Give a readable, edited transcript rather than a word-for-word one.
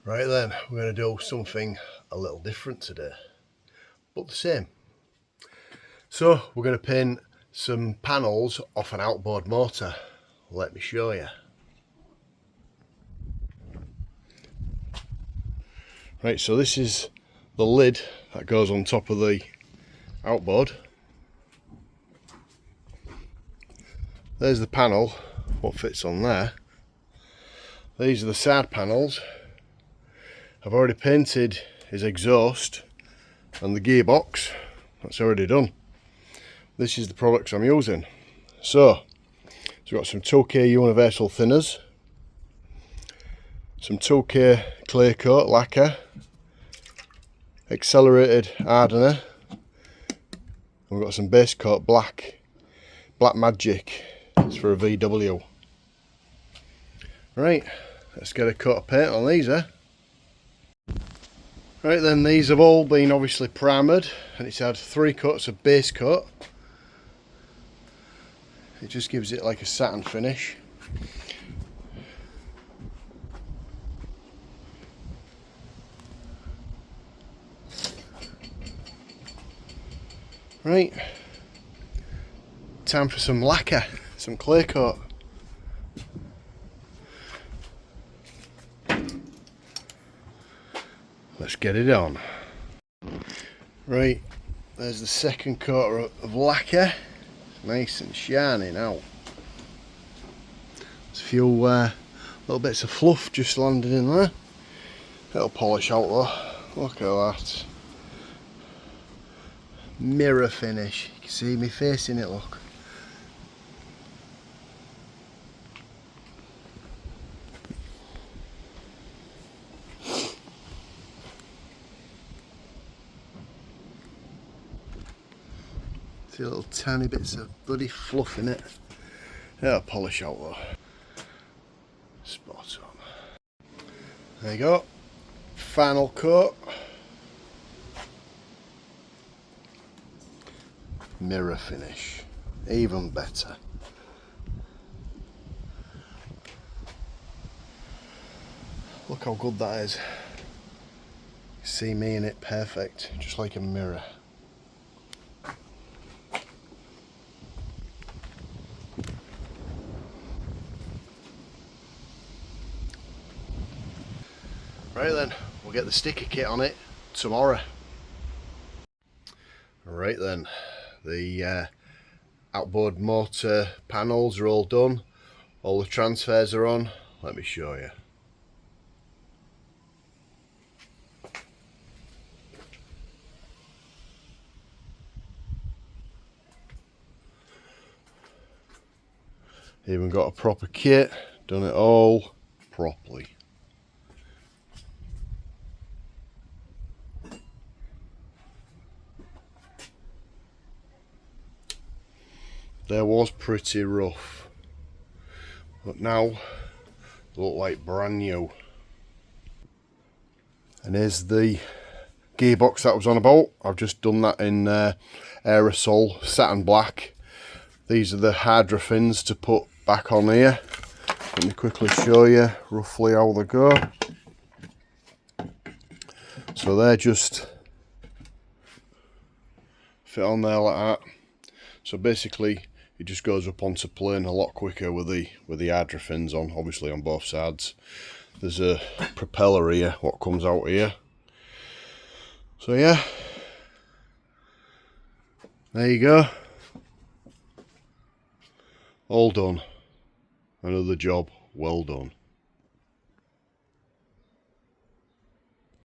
Right then, we're going to do something a little different today, but the same. So we're going to pin some panels off an outboard motor. Let me show you. Right, so this is the lid that goes on top of the outboard. There's the panel, what fits on there. These are the side panels. I've already painted his exhaust and the gearbox. That's already done. This is the products I'm using. So we've got some 2K universal thinners, some 2K clear coat lacquer, accelerated hardener, and we've got some base coat black magic. It's for a VW. Right, let's get a coat of paint on these, Right then, these have all been obviously primered, and it's had 3 coats of base coat. It just gives it like a satin finish. Right, time for some lacquer, some clear coat. Let's get it on. Right, there's the second coat of lacquer. Nice and shiny now. There's a few little bits of fluff just landed in there. It'll polish out though. Look at that. Mirror finish. You can see me face in it, look. See little tiny bits of bloody fluff in it. It'll polish out though. Spot on. There you go. Final coat. Mirror finish. Even better. Look how good that is. You see me in it perfect, just like a mirror. Right then, we'll get the sticker kit on it tomorrow. Right then, the outboard motor panels are all done. All the transfers are on. Let me show you. Even got a proper kit, done it all properly. There was pretty rough, but now they look like brand new. And here's the gearbox that I was on about. I've just done that in aerosol satin black. These are the hydro fins to put back on here. Let me quickly show you roughly how they go. So they're just fit on there like that. So basically it just goes up onto plane a lot quicker with the hydro fins on, obviously on both sides. There's a propeller here, what comes out here. So yeah, there you go. All done. Another job well done.